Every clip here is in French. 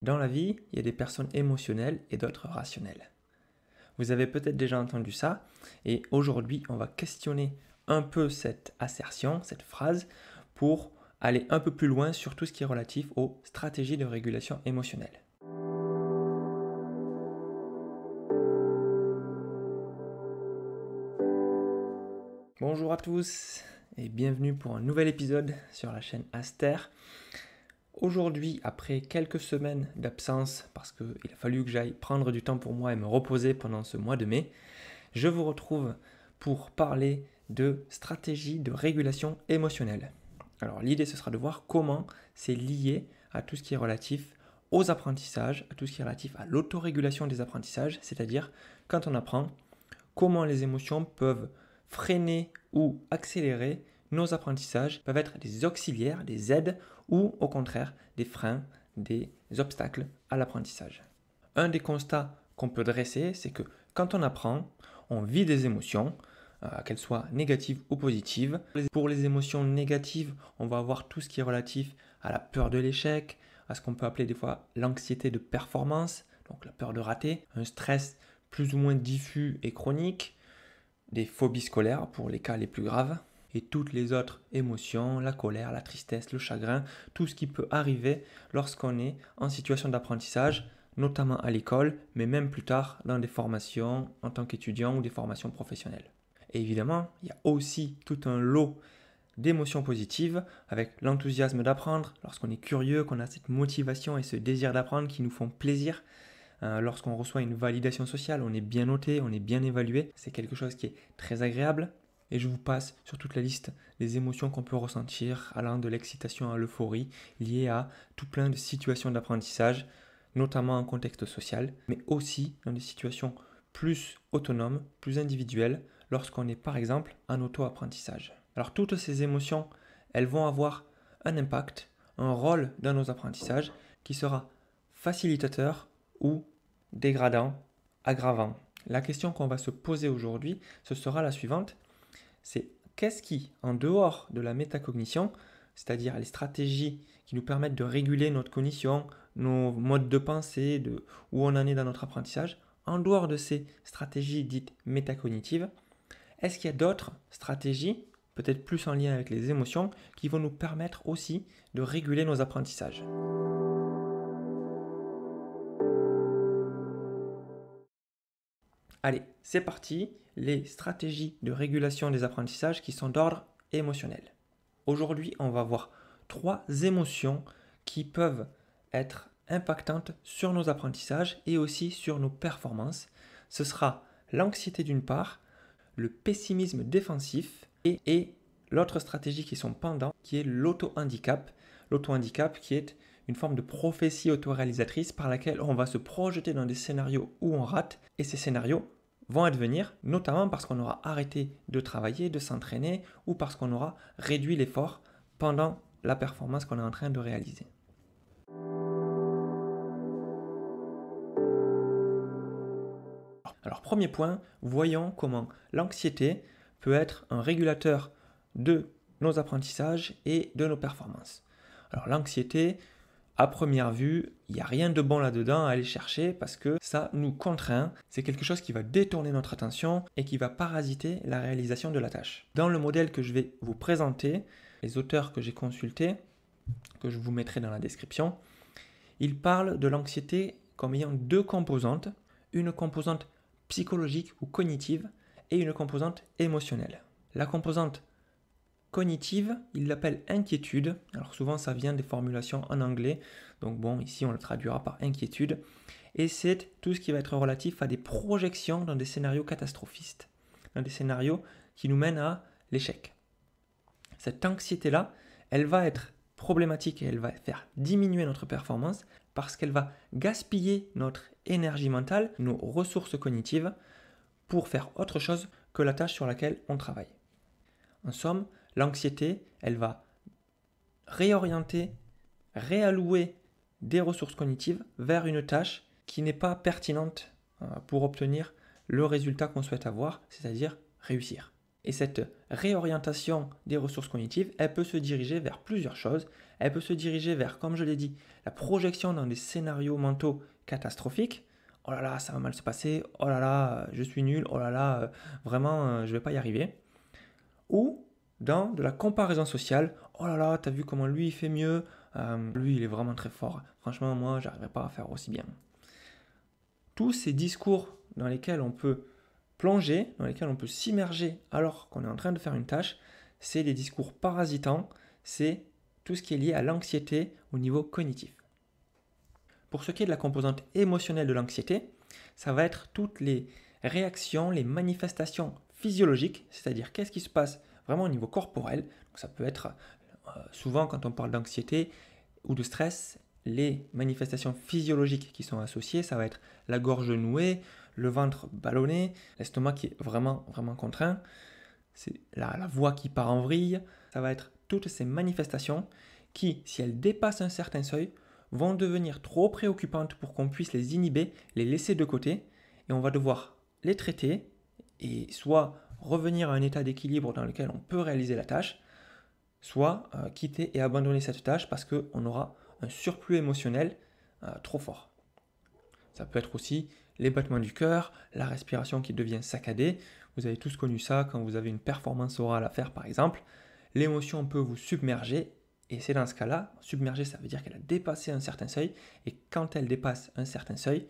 Dans la vie, il y a des personnes émotionnelles et d'autres rationnelles. Vous avez peut-être déjà entendu ça, et aujourd'hui, on va questionner un peu cette assertion, cette phrase, pour aller un peu plus loin sur tout ce qui est relatif aux stratégies de régulation émotionnelle. Bonjour à tous et bienvenue pour un nouvel épisode sur la chaîne Aster. Aujourd'hui, après quelques semaines d'absence, parce qu'il a fallu que j'aille prendre du temps pour moi et me reposer pendant ce mois de mai, je vous retrouve pour parler de stratégie de régulation émotionnelle. Alors l'idée, ce sera de voir comment c'est lié à tout ce qui est relatif aux apprentissages, à tout ce qui est relatif à l'autorégulation des apprentissages, c'est-à-dire quand on apprend, comment les émotions peuvent freiner ou accélérer nos apprentissages, peuvent être des auxiliaires, des aides ou au contraire des freins, des obstacles à l'apprentissage. Un des constats qu'on peut dresser, c'est que quand on apprend, on vit des émotions, qu'elles soient négatives ou positives. Pour les émotions négatives, on va avoir tout ce qui est relatif à la peur de l'échec, à ce qu'on peut appeler des fois l'anxiété de performance, donc la peur de rater, un stress plus ou moins diffus et chronique, des phobies scolaires pour les cas les plus graves, et toutes les autres émotions, la colère, la tristesse, le chagrin, tout ce qui peut arriver lorsqu'on est en situation d'apprentissage, notamment à l'école, mais même plus tard dans des formations en tant qu'étudiant ou des formations professionnelles. Et évidemment, il y a aussi tout un lot d'émotions positives avec l'enthousiasme d'apprendre, lorsqu'on est curieux, qu'on a cette motivation et ce désir d'apprendre qui nous font plaisir. Lorsqu'on reçoit une validation sociale, on est bien noté, on est bien évalué, c'est quelque chose qui est très agréable. Et je vous passe sur toute la liste des émotions qu'on peut ressentir, allant de l'excitation à l'euphorie, liées à tout plein de situations d'apprentissage, notamment en contexte social, mais aussi dans des situations plus autonomes, plus individuelles, lorsqu'on est par exemple en auto-apprentissage. Alors toutes ces émotions, elles vont avoir un impact, un rôle dans nos apprentissages qui sera facilitateur ou dégradant, aggravant. La question qu'on va se poser aujourd'hui, ce sera la suivante. C'est qu'est-ce qui, en dehors de la métacognition, c'est-à-dire les stratégies qui nous permettent de réguler notre cognition, nos modes de pensée, où on en est dans notre apprentissage, en dehors de ces stratégies dites métacognitives, est-ce qu'il y a d'autres stratégies, peut-être plus en lien avec les émotions, qui vont nous permettre aussi de réguler nos apprentissages ? Allez, c'est parti, les stratégies de régulation des apprentissages qui sont d'ordre émotionnel. Aujourd'hui, on va voir 3 émotions qui peuvent être impactantes sur nos apprentissages et aussi sur nos performances. Ce sera l'anxiété d'une part, le pessimisme défensif et l'autre stratégie qui sont pendant, qui est l'auto-handicap. L'auto-handicap qui est une forme de prophétie autoréalisatrice par laquelle on va se projeter dans des scénarios où on rate et ces scénarios vont advenir notamment parce qu'on aura arrêté de travailler, de s'entraîner ou parce qu'on aura réduit l'effort pendant la performance qu'on est en train de réaliser. Alors premier point, voyons comment l'anxiété peut être un régulateur de nos apprentissages et de nos performances. Alors l'anxiété, à première vue, il n'y a rien de bon là-dedans à aller chercher parce que ça nous contraint, c'est quelque chose qui va détourner notre attention et qui va parasiter la réalisation de la tâche. Dans le modèle que je vais vous présenter, les auteurs que j'ai consultés, que je vous mettrai dans la description, ils parlent de l'anxiété comme ayant 2 composantes, une composante psychologique ou cognitive et une composante émotionnelle. La composante cognitive, il l'appelle inquiétude. Alors souvent ça vient des formulations en anglais, donc bon ici on le traduira par inquiétude. Et c'est tout ce qui va être relatif à des projections dans des scénarios catastrophistes, dans des scénarios qui nous mènent à l'échec. Cette anxiété-là, elle va être problématique et elle va faire diminuer notre performance parce qu'elle va gaspiller notre énergie mentale, nos ressources cognitives pour faire autre chose que la tâche sur laquelle on travaille. En somme, l'anxiété, elle va réorienter, réallouer des ressources cognitives vers une tâche qui n'est pas pertinente pour obtenir le résultat qu'on souhaite avoir, c'est-à-dire réussir. Et cette réorientation des ressources cognitives, elle peut se diriger vers plusieurs choses. Elle peut se diriger vers, comme je l'ai dit, la projection dans des scénarios mentaux catastrophiques. Oh là là, ça va mal se passer. Oh là là, je suis nul. Oh là là, vraiment, je ne vais pas y arriver. Ou dans de la comparaison sociale. Oh là là, t'as vu comment lui il fait mieux. Lui, il est vraiment très fort. Franchement, moi, j'arriverai pas à faire aussi bien. Tous ces discours dans lesquels on peut plonger, dans lesquels on peut s'immerger alors qu'on est en train de faire une tâche, c'est des discours parasitants, c'est tout ce qui est lié à l'anxiété au niveau cognitif. Pour ce qui est de la composante émotionnelle de l'anxiété, ça va être toutes les réactions, les manifestations physiologiques, c'est-à-dire qu'est-ce qui se passe vraiment au niveau corporel. Donc ça peut être souvent quand on parle d'anxiété ou de stress, les manifestations physiologiques qui sont associées, ça va être la gorge nouée, le ventre ballonné, l'estomac qui est vraiment contraint, c'est la voix qui part en vrille, ça va être toutes ces manifestations qui, si elles dépassent un certain seuil, vont devenir trop préoccupantes pour qu'on puisse les inhiber, les laisser de côté, et on va devoir les traiter, et soit revenir à un état d'équilibre dans lequel on peut réaliser la tâche, soit quitter et abandonner cette tâche parce qu'on aura un surplus émotionnel trop fort. Ça peut être aussi les battements du cœur, la respiration qui devient saccadée. Vous avez tous connu ça quand vous avez une performance orale à faire par exemple. L'émotion peut vous submerger et c'est dans ce cas-là, submerger ça veut dire qu'elle a dépassé un certain seuil et quand elle dépasse un certain seuil,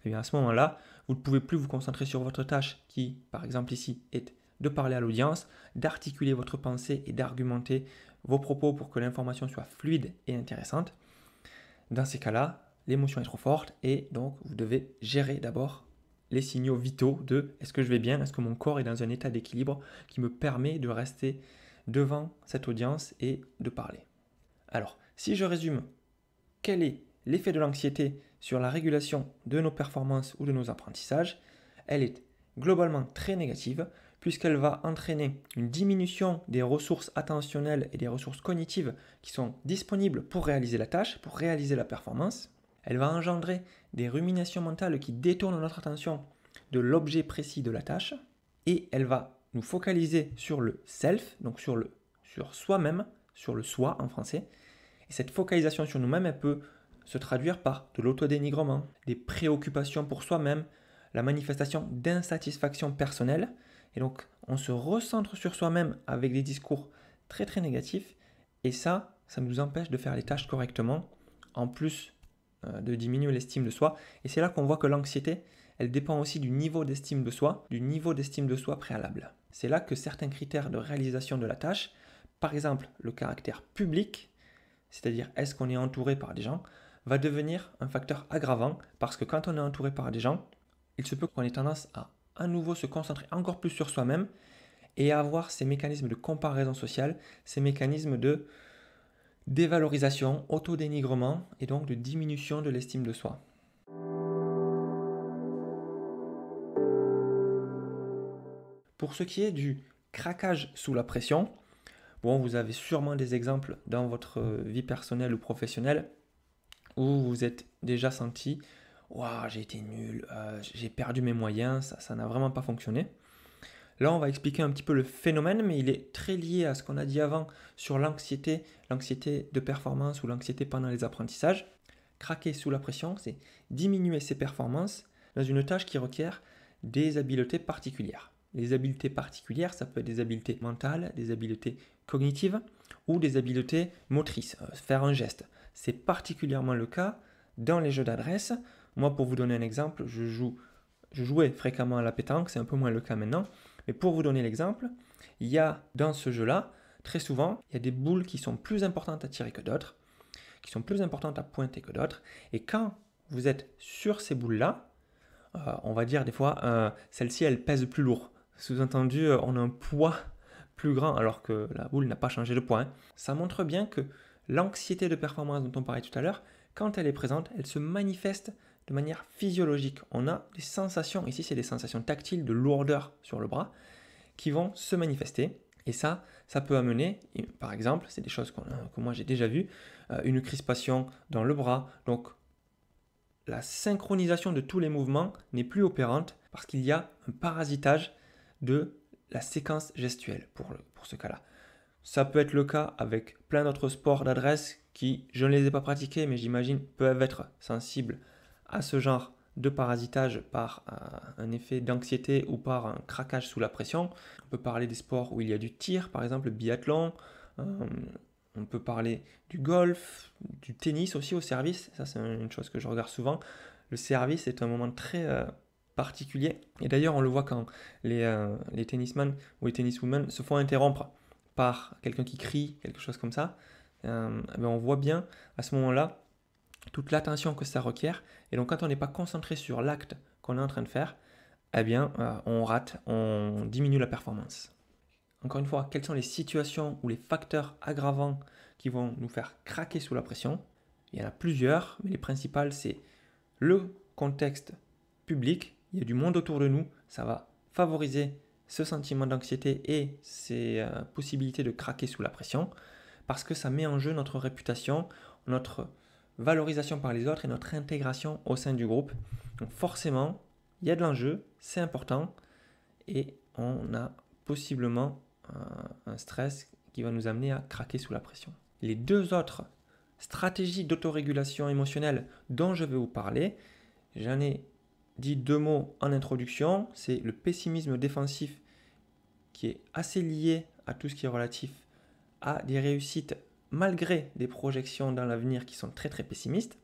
eh bien à ce moment-là, vous ne pouvez plus vous concentrer sur votre tâche qui, par exemple ici, est de parler à l'audience, d'articuler votre pensée et d'argumenter vos propos pour que l'information soit fluide et intéressante. Dans ces cas-là, l'émotion est trop forte et donc vous devez gérer d'abord les signaux vitaux de est-ce que je vais bien, est-ce que mon corps est dans un état d'équilibre qui me permet de rester devant cette audience et de parler. Alors, si je résume, quel est l'effet de l'anxiété sur la régulation de nos performances ou de nos apprentissages? Elle est globalement très négative puisqu'elle va entraîner une diminution des ressources attentionnelles et des ressources cognitives qui sont disponibles pour réaliser la tâche, pour réaliser la performance. Elle va engendrer des ruminations mentales qui détournent notre attention de l'objet précis de la tâche et elle va nous focaliser sur le self, donc sur soi-même, sur le soi en français. Et cette focalisation sur nous-mêmes, elle peut se traduire par de l'autodénigrement, des préoccupations pour soi-même, la manifestation d'insatisfaction personnelle. Et donc, on se recentre sur soi-même avec des discours très négatifs. Et ça nous empêche de faire les tâches correctement, en plus de diminuer l'estime de soi. Et c'est là qu'on voit que l'anxiété, elle dépend aussi du niveau d'estime de soi préalable. C'est là que certains critères de réalisation de la tâche, par exemple le caractère public, c'est-à-dire est-ce qu'on est entouré par des gens, va devenir un facteur aggravant parce que quand on est entouré par des gens, il se peut qu'on ait tendance à nouveau se concentrer encore plus sur soi-même et à avoir ces mécanismes de comparaison sociale, ces mécanismes de dévalorisation, autodénigrement et donc de diminution de l'estime de soi. Pour ce qui est du craquage sous la pression, bon, vous avez sûrement des exemples dans votre vie personnelle ou professionnelle où vous vous êtes déjà senti « Waouh, j'ai été nul, j'ai perdu mes moyens, ça n'a vraiment pas fonctionné ». Là, on va expliquer un petit peu le phénomène, mais il est très lié à ce qu'on a dit avant sur l'anxiété de performance ou l'anxiété pendant les apprentissages. Craquer sous la pression, c'est diminuer ses performances dans une tâche qui requiert des habiletés particulières. Les habiletés particulières, ça peut être des habiletés mentales, des habiletés cognitives ou des habiletés motrices, faire un geste. C'est particulièrement le cas dans les jeux d'adresse. Moi, pour vous donner un exemple, je jouais fréquemment à la pétanque, c'est un peu moins le cas maintenant. Mais pour vous donner l'exemple, il y a dans ce jeu-là, très souvent, il y a des boules qui sont plus importantes à tirer que d'autres, qui sont plus importantes à pointer que d'autres. Et quand vous êtes sur ces boules-là, on va dire des fois, celle-ci, elle pèse plus lourd. Sous-entendu, on a un poids plus grand alors que la boule n'a pas changé de poids. Ça montre bien que l'anxiété de performance dont on parlait tout à l'heure, quand elle est présente, elle se manifeste de manière physiologique. On a des sensations, ici c'est des sensations tactiles de lourdeur sur le bras, qui vont se manifester. Et ça peut amener, par exemple, c'est des choses que moi j'ai déjà vues, une crispation dans le bras. Donc la synchronisation de tous les mouvements n'est plus opérante parce qu'il y a un parasitage de la séquence gestuelle pour ce cas-là. Ça peut être le cas avec plein d'autres sports d'adresse qui, je ne les ai pas pratiqués, mais j'imagine peuvent être sensibles à ce genre de parasitage par un effet d'anxiété ou par un craquage sous la pression. On peut parler des sports où il y a du tir, par exemple le biathlon. On peut parler du golf, du tennis aussi au service. Ça, c'est une chose que je regarde souvent. Le service est un moment très particulier. Et d'ailleurs, on le voit quand les tennisman ou les tenniswomen se font interrompre par quelqu'un qui crie, quelque chose comme ça. On voit bien à ce moment-là toute l'attention que ça requiert. Et donc, quand on n'est pas concentré sur l'acte qu'on est en train de faire, on rate, on diminue la performance. Encore une fois, quelles sont les situations ou les facteurs aggravants qui vont nous faire craquer sous la pression? Il y en a plusieurs, mais les principales, c'est le contexte public. Il y a du monde autour de nous, ça va favoriser ce sentiment d'anxiété et ces possibilités de craquer sous la pression, parce que ça met en jeu notre réputation, notre valorisation par les autres et notre intégration au sein du groupe. Donc forcément, il y a de l'enjeu, c'est important, et on a possiblement un stress qui va nous amener à craquer sous la pression. Les deux autres stratégies d'autorégulation émotionnelle dont je vais vous parler, j'en ai dit deux mots en introduction, c'est le pessimisme défensif qui est assez lié à tout ce qui est relatif à des réussites malgré des projections dans l'avenir qui sont très très pessimistes,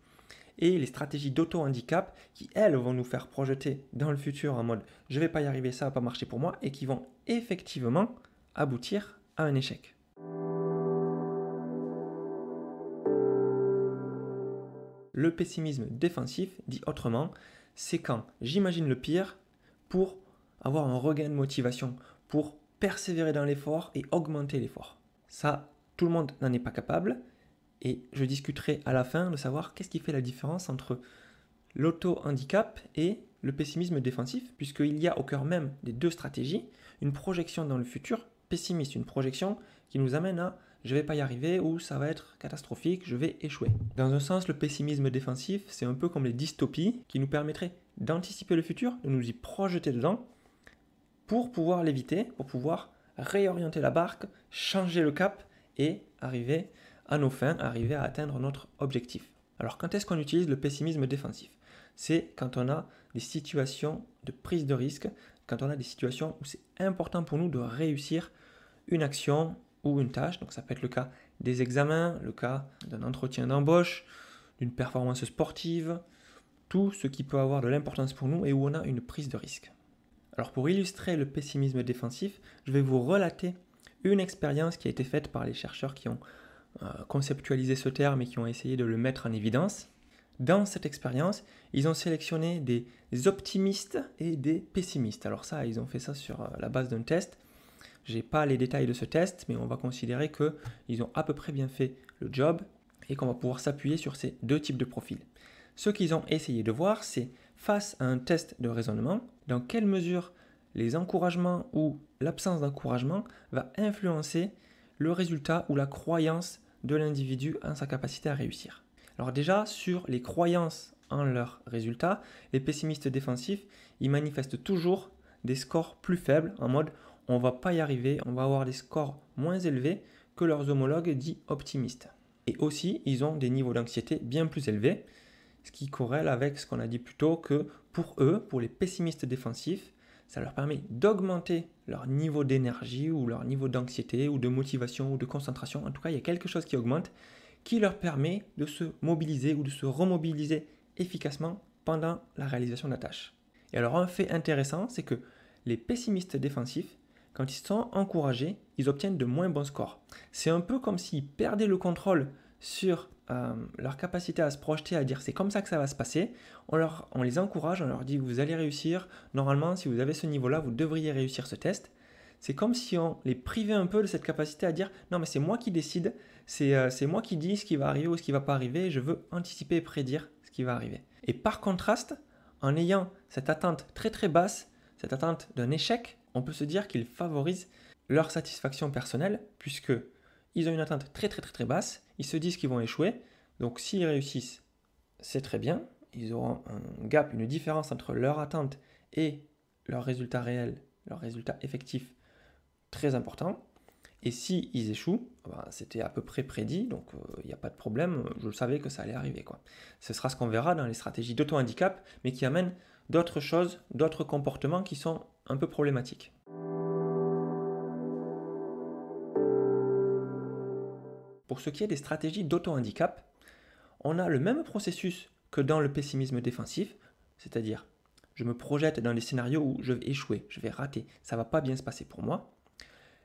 et les stratégies d'auto-handicap qui, elles, vont nous faire projeter dans le futur en mode « je ne vais pas y arriver, ça ne va pas marcher pour moi » et qui vont effectivement aboutir à un échec. Le pessimisme défensif, dit autrement, c'est quand j'imagine le pire pour avoir un regain de motivation, pour persévérer dans l'effort et augmenter l'effort. Ça, tout le monde n'en est pas capable. Et je discuterai à la fin de savoir qu'est-ce qui fait la différence entre l'auto-handicap et le pessimisme défensif, puisqu'il y a au cœur même des deux stratégies une projection dans le futur pessimiste, une projection qui nous amène à je ne vais pas y arriver ou ça va être catastrophique, je vais échouer. Dans un sens, le pessimisme défensif, c'est un peu comme les dystopies qui nous permettraient d'anticiper le futur, de nous y projeter dedans pour pouvoir l'éviter, pour pouvoir réorienter la barque, changer le cap et arriver à nos fins, arriver à atteindre notre objectif. Alors quand est-ce qu'on utilise le pessimisme défensif? C'est quand on a des situations de prise de risque, quand on a des situations où c'est important pour nous de réussir une action ou une tâche. Donc ça peut être le cas des examens, le cas d'un entretien d'embauche, d'une performance sportive, tout ce qui peut avoir de l'importance pour nous et où on a une prise de risque. Alors pour illustrer le pessimisme défensif, je vais vous relater une expérience qui a été faite par les chercheurs qui ont conceptualisé ce terme et qui ont essayé de le mettre en évidence. Dans cette expérience, ils ont sélectionné des optimistes et des pessimistes. Alors ça, ils ont fait ça sur la base d'un test. Je n'ai pas les détails de ce test, mais on va considérer qu'ils ont à peu près bien fait le job et qu'on va pouvoir s'appuyer sur ces deux types de profils. Ce qu'ils ont essayé de voir, c'est face à un test de raisonnement, dans quelle mesure les encouragements ou l'absence d'encouragement va influencer le résultat ou la croyance de l'individu en sa capacité à réussir. Alors déjà, sur les croyances en leurs résultats, les pessimistes défensifs, ils manifestent toujours des scores plus faibles, en mode on ne va pas y arriver, on va avoir des scores moins élevés que leurs homologues dits optimistes. Et aussi, ils ont des niveaux d'anxiété bien plus élevés, ce qui corrèle avec ce qu'on a dit plus tôt que pour eux, pour les pessimistes défensifs, ça leur permet d'augmenter leur niveau d'énergie ou leur niveau d'anxiété ou de motivation ou de concentration. En tout cas, il y a quelque chose qui augmente qui leur permet de se mobiliser ou de se remobiliser efficacement pendant la réalisation de la tâche. Et alors un fait intéressant, c'est que les pessimistes défensifs, quand ils sont encouragés, ils obtiennent de moins bons scores. C'est un peu comme s'ils perdaient le contrôle sur leur capacité à se projeter, à dire c'est comme ça que ça va se passer. On les encourage, on leur dit vous allez réussir. Normalement, si vous avez ce niveau-là, vous devriez réussir ce test. C'est comme si on les privait un peu de cette capacité à dire non mais c'est moi qui décide, c'est moi qui dis ce qui va arriver ou ce qui ne va pas arriver, je veux anticiper et prédire ce qui va arriver. Et par contraste, en ayant cette attente très très basse, cette attente d'un échec, on peut se dire qu'ils favorisent leur satisfaction personnelle puisque ils ont une attente très très très très basse, ils se disent qu'ils vont échouer, donc s'ils réussissent, c'est très bien, ils auront un gap, une différence entre leur attente et leur résultat réel, leur résultat effectif très important. Et si ils échouent, c'était à peu près prédit, donc il n'y a pas de problème, je savais que ça allait arriver, quoi. Ce sera ce qu'on verra dans les stratégies d'auto-handicap, mais qui amènent d'autres choses, d'autres comportements qui sont un peu problématiques. Pour ce qui est des stratégies d'auto-handicap, on a le même processus que dans le pessimisme défensif, c'est-à-dire je me projette dans des scénarios où je vais échouer, je vais rater, ça ne va pas bien se passer pour moi,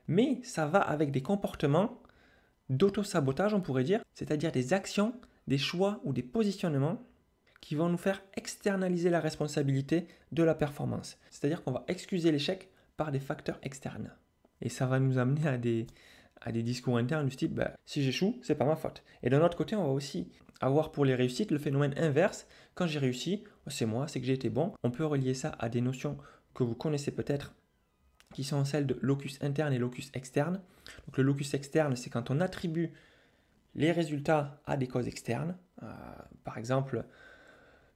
mais ça va avec des comportements d'auto-sabotage, on pourrait dire, c'est-à-dire des actions, des choix ou des positionnements qui vont nous faire externaliser la responsabilité de la performance. C'est-à-dire qu'on va excuser l'échec par des facteurs externes. Et ça va nous amener à des discours internes du type si j'échoue, c'est pas ma faute. Et d'un autre côté, on va aussi avoir pour les réussites le phénomène inverse. Quand j'ai réussi, c'est moi, c'est que j'ai été bon. On peut relier ça à des notions que vous connaissez peut-être, qui sont celles de locus interne et locus externe. Donc le locus externe, c'est quand on attribue les résultats à des causes externes. Par exemple,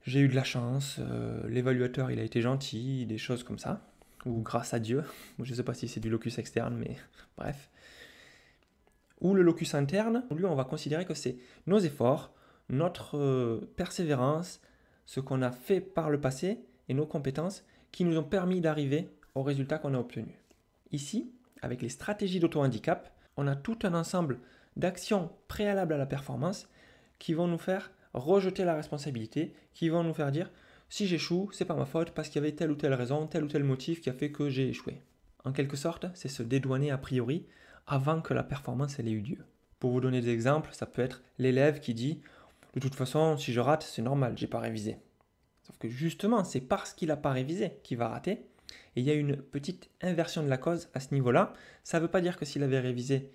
j'ai eu de la chance, l'évaluateur il a été gentil, des choses comme ça. Ou grâce à Dieu, je ne sais pas si c'est du locus externe, mais bref. Ou le locus interne, lui on va considérer que c'est nos efforts, notre persévérance, ce qu'on a fait par le passé et nos compétences qui nous ont permis d'arriver au résultat qu'on a obtenu. Ici, avec les stratégies d'auto-handicap, on a tout un ensemble d'actions préalables à la performance qui vont nous faire rejeter la responsabilité, qui vont nous faire dire si j'échoue, c'est pas ma faute parce qu'il y avait telle ou telle raison, tel ou tel motif qui a fait que j'ai échoué. En quelque sorte, c'est se dédouaner a priori avant que la performance ait eu lieu. Pour vous donner des exemples, ça peut être l'élève qui dit de toute façon, si je rate, c'est normal, j'ai pas révisé. Sauf que justement, c'est parce qu'il n'a pas révisé qu'il va rater. Et il y a une petite inversion de la cause à ce niveau-là. Ça ne veut pas dire que s'il avait révisé,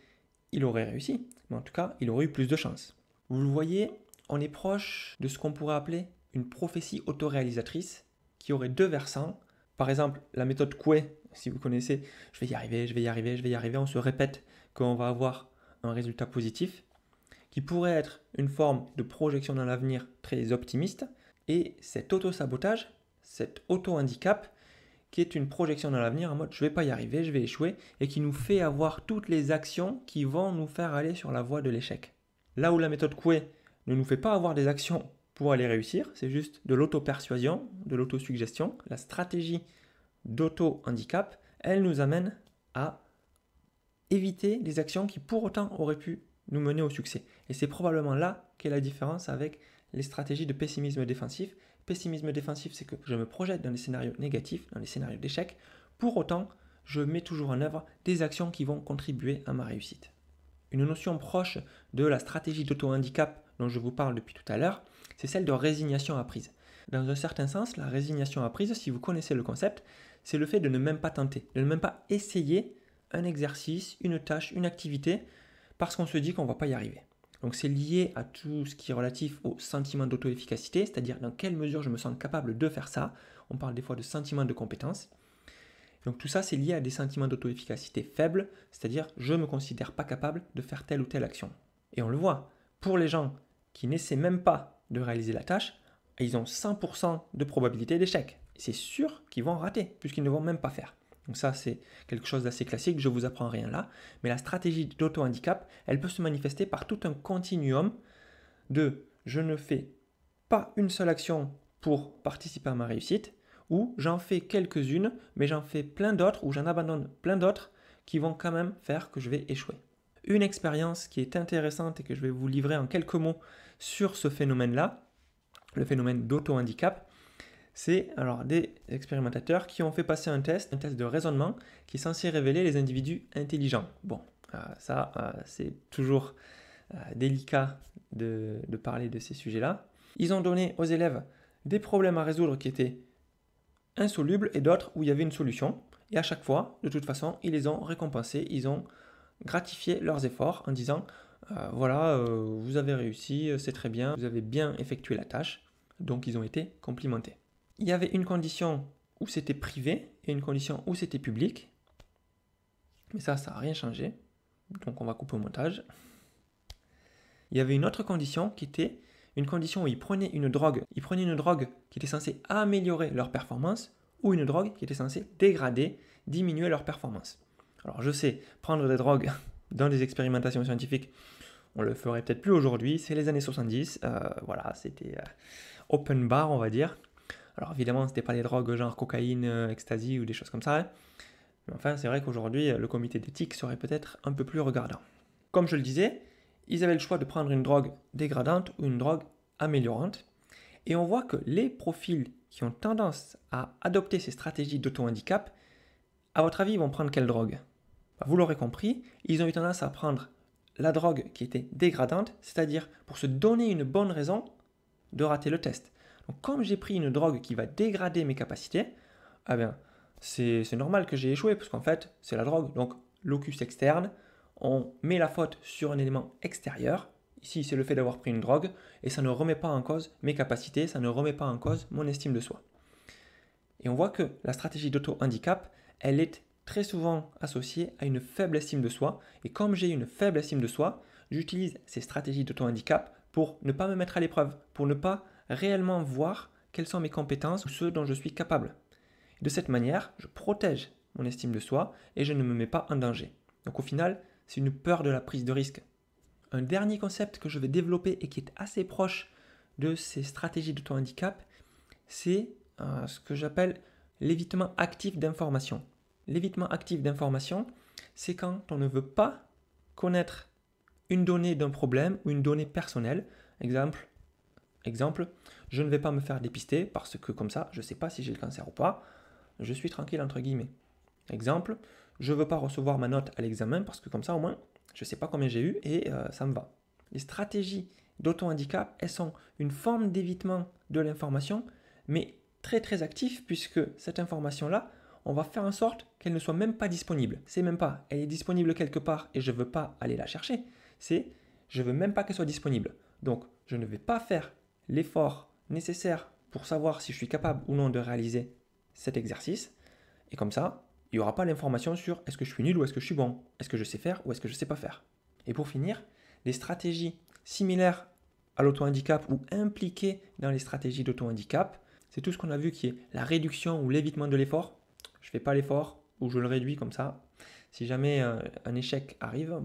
il aurait réussi, mais en tout cas, il aurait eu plus de chance. Vous le voyez, on est proche de ce qu'on pourrait appeler une prophétie autoréalisatrice qui aurait deux versants. Par exemple, la méthode Coué, si vous connaissez, je vais y arriver, je vais y arriver, je vais y arriver, on se répète qu'on va avoir un résultat positif, qui pourrait être une forme de projection dans l'avenir très optimiste, et cet auto-sabotage, cet auto-handicap, qui est une projection dans l'avenir en mode je ne vais pas y arriver, je vais échouer, et qui nous fait avoir toutes les actions qui vont nous faire aller sur la voie de l'échec. Là où la méthode Coué ne nous fait pas avoir des actions pour aller réussir, c'est juste de l'auto-persuasion, de l'auto-suggestion. La stratégie d'auto-handicap, elle nous amène à éviter des actions qui pour autant auraient pu nous mener au succès. Et c'est probablement là qu'est la différence avec les stratégies de pessimisme défensif. Pessimisme défensif, c'est que je me projette dans les scénarios négatifs, dans les scénarios d'échec. Pour autant, je mets toujours en œuvre des actions qui vont contribuer à ma réussite. Une notion proche de la stratégie d'auto-handicap dont je vous parle depuis tout à l'heure, c'est celle de résignation apprise. Dans un certain sens, la résignation apprise, si vous connaissez le concept, c'est le fait de ne même pas tenter, de ne même pas essayer un exercice, une tâche, une activité, parce qu'on se dit qu'on ne va pas y arriver. Donc c'est lié à tout ce qui est relatif au sentiment d'auto-efficacité, c'est-à-dire dans quelle mesure je me sens capable de faire ça. On parle des fois de sentiment de compétence. Donc tout ça, c'est lié à des sentiments d'auto-efficacité faibles, c'est-à-dire je ne me considère pas capable de faire telle ou telle action. Et on le voit, pour les gens qui n'essaient même pas de réaliser la tâche, ils ont 100% de probabilité d'échec. C'est sûr qu'ils vont rater, puisqu'ils ne vont même pas faire. Donc ça, c'est quelque chose d'assez classique, je ne vous apprends rien là. Mais la stratégie d'auto-handicap, elle peut se manifester par tout un continuum de je ne fais pas une seule action pour participer à ma réussite, ou j'en fais quelques-unes, mais j'en fais plein d'autres, ou j'en abandonne plein d'autres qui vont quand même faire que je vais échouer. Une expérience qui est intéressante et que je vais vous livrer en quelques mots sur ce phénomène-là, le phénomène d'auto-handicap, c'est alors des expérimentateurs qui ont fait passer un test de raisonnement qui est censé révéler les individus intelligents. Bon, c'est toujours délicat de parler de ces sujets-là. Ils ont donné aux élèves des problèmes à résoudre qui étaient insolubles et d'autres où il y avait une solution. Et à chaque fois, de toute façon, ils les ont récompensés, ils ont gratifié leurs efforts en disant vous avez réussi, c'est très bien, vous avez bien effectué la tâche. Donc ils ont été complimentés. Il y avait une condition où c'était privé et une condition où c'était public. Mais ça n'a rien changé. Donc on va couper au montage. Il y avait une autre condition qui était une condition où ils prenaient une drogue. Ils prenaient une drogue qui était censée améliorer leur performance ou une drogue qui était censée dégrader, diminuer leur performance. Alors je sais, prendre des drogues dans des expérimentations scientifiques, on le ferait peut-être plus aujourd'hui, c'est les années 70, voilà, c'était open bar on va dire. Alors évidemment, c'était pas des drogues genre cocaïne, ecstasy ou des choses comme ça, hein. Mais enfin, c'est vrai qu'aujourd'hui, le comité d'éthique serait peut-être un peu plus regardant. Comme je le disais, ils avaient le choix de prendre une drogue dégradante ou une drogue améliorante. Et on voit que les profils qui ont tendance à adopter ces stratégies d'auto-handicap, à votre avis, ils vont prendre quelle drogue? Vous l'aurez compris, ils ont eu tendance à prendre la drogue qui était dégradante, c'est-à-dire pour se donner une bonne raison de rater le test. Donc comme j'ai pris une drogue qui va dégrader mes capacités, eh bien, c'est normal que j'ai échoué, parce qu'en fait, c'est la drogue. Donc locus externe, on met la faute sur un élément extérieur. Ici, c'est le fait d'avoir pris une drogue, et ça ne remet pas en cause mes capacités, ça ne remet pas en cause mon estime de soi. Et on voit que la stratégie d'auto-handicap, elle est très souvent associée à une faible estime de soi. Et comme j'ai une faible estime de soi, j'utilise ces stratégies d'auto-handicap pour ne pas me mettre à l'épreuve, pour ne pas réellement voir quelles sont mes compétences ou ce dont je suis capable. De cette manière, je protège mon estime de soi et je ne me mets pas en danger. Donc au final, c'est une peur de la prise de risque. Un dernier concept que je vais développer et qui est assez proche de ces stratégies d'auto-handicap, c'est ce que j'appelle l'évitement actif d'information. L'évitement actif d'information, c'est quand on ne veut pas connaître une donnée d'un problème ou une donnée personnelle. Exemple, je ne vais pas me faire dépister parce que comme ça, je ne sais pas si j'ai le cancer ou pas. Je suis tranquille entre guillemets. Exemple, je ne veux pas recevoir ma note à l'examen parce que comme ça au moins, je ne sais pas combien j'ai eu et ça me va. Les stratégies d'auto-handicap, elles sont une forme d'évitement de l'information, mais très très actif puisque cette information-là, on va faire en sorte qu'elle ne soit même pas disponible. C'est même pas, elle est disponible quelque part et je ne veux pas aller la chercher. C'est, je ne veux même pas qu'elle soit disponible. Donc, je ne vais pas faire l'effort nécessaire pour savoir si je suis capable ou non de réaliser cet exercice. Et comme ça, il n'y aura pas l'information sur est-ce que je suis nul ou est-ce que je suis bon, est-ce que je sais faire ou est-ce que je ne sais pas faire. Et pour finir, des stratégies similaires à l'auto-handicap ou impliquées dans les stratégies d'auto-handicap, c'est tout ce qu'on a vu qui est la réduction ou l'évitement de l'effort. Je ne fais pas l'effort ou je le réduis comme ça. Si jamais un échec arrive,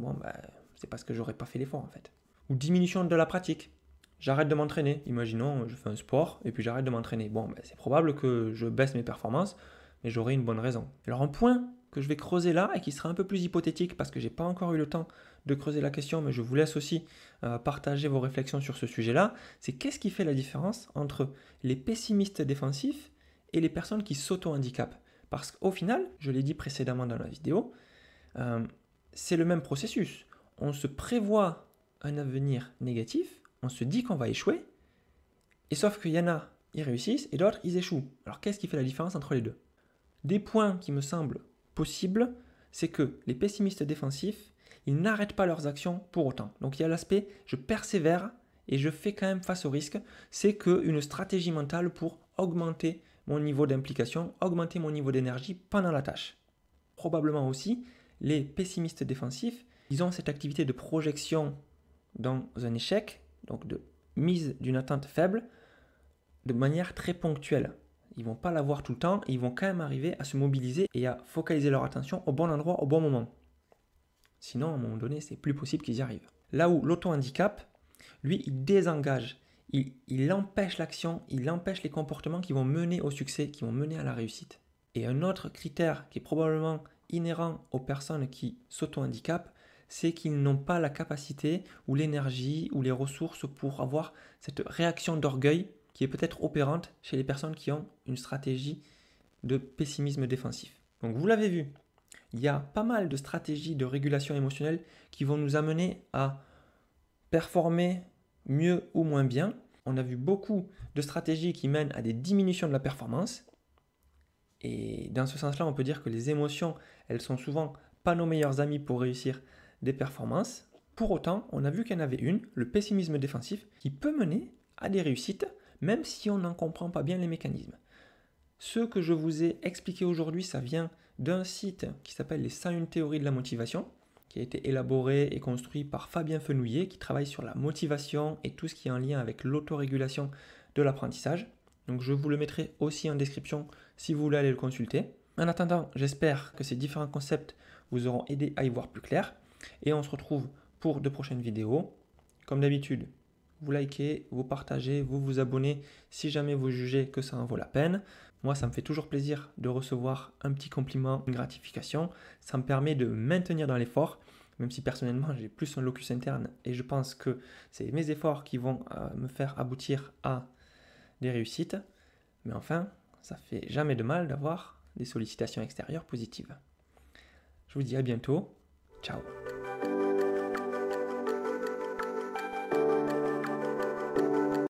c'est parce que j'aurais pas fait l'effort en fait. Ou diminution de la pratique. J'arrête de m'entraîner. Imaginons, je fais un sport et puis j'arrête de m'entraîner. C'est probable que je baisse mes performances, mais j'aurai une bonne raison. Alors un point que je vais creuser là et qui sera un peu plus hypothétique parce que j'ai pas encore eu le temps de creuser la question, mais je vous laisse aussi partager vos réflexions sur ce sujet-là, c'est qu'est-ce qui fait la différence entre les pessimistes défensifs et les personnes qui s'auto-handicapent. Parce qu'au final, je l'ai dit précédemment dans la vidéo, c'est le même processus. On se prévoit un avenir négatif, on se dit qu'on va échouer, et sauf qu'il y en a, ils réussissent, et d'autres, ils échouent. Alors qu'est-ce qui fait la différence entre les deux? Des points qui me semblent possibles, c'est que les pessimistes défensifs, ils n'arrêtent pas leurs actions pour autant. Donc il y a l'aspect, je persévère et je fais quand même face au risque. C'est qu'une stratégie mentale pour augmenter mon niveau d'implication, augmenter mon niveau d'énergie pendant la tâche. Probablement aussi, les pessimistes défensifs, ils ont cette activité de projection dans un échec, donc de mise d'une attente faible, de manière très ponctuelle. Ils ne vont pas l'avoir tout le temps et ils vont quand même arriver à se mobiliser et à focaliser leur attention au bon endroit, au bon moment. Sinon, à un moment donné, c'est plus possible qu'ils y arrivent. Là où l'auto-handicap, lui, il désengage, il empêche l'action, il empêche les comportements qui vont mener au succès, qui vont mener à la réussite. Et un autre critère qui est probablement inhérent aux personnes qui s'auto-handicapent, c'est qu'ils n'ont pas la capacité ou l'énergie ou les ressources pour avoir cette réaction d'orgueil qui est peut-être opérante chez les personnes qui ont une stratégie de pessimisme défensif. Donc vous l'avez vu, il y a pas mal de stratégies de régulation émotionnelle qui vont nous amener à performer mieux ou moins bien. On a vu beaucoup de stratégies qui mènent à des diminutions de la performance. Et dans ce sens-là, on peut dire que les émotions, elles sont souvent pas nos meilleurs amis pour réussir des performances. Pour autant, on a vu qu'il y en avait une, le pessimisme défensif, qui peut mener à des réussites, même si on n'en comprend pas bien les mécanismes. Ce que je vous ai expliqué aujourd'hui, ça vient d'un site qui s'appelle les 101 théories de la motivation, qui a été élaboré et construit par Fabien Fenouillet, qui travaille sur la motivation et tout ce qui est en lien avec l'autorégulation de l'apprentissage. Donc je vous le mettrai aussi en description si vous voulez aller le consulter. En attendant, j'espère que ces différents concepts vous auront aidé à y voir plus clair. Et on se retrouve pour de prochaines vidéos. Comme d'habitude, vous likez, vous partagez, vous vous abonnez si jamais vous jugez que ça en vaut la peine. Moi, ça me fait toujours plaisir de recevoir un petit compliment, une gratification. Ça me permet de me maintenir dans l'effort, même si personnellement, j'ai plus un locus interne et je pense que c'est mes efforts qui vont me faire aboutir à des réussites. Mais enfin, ça fait jamais de mal d'avoir des sollicitations extérieures positives. Je vous dis à bientôt. Ciao.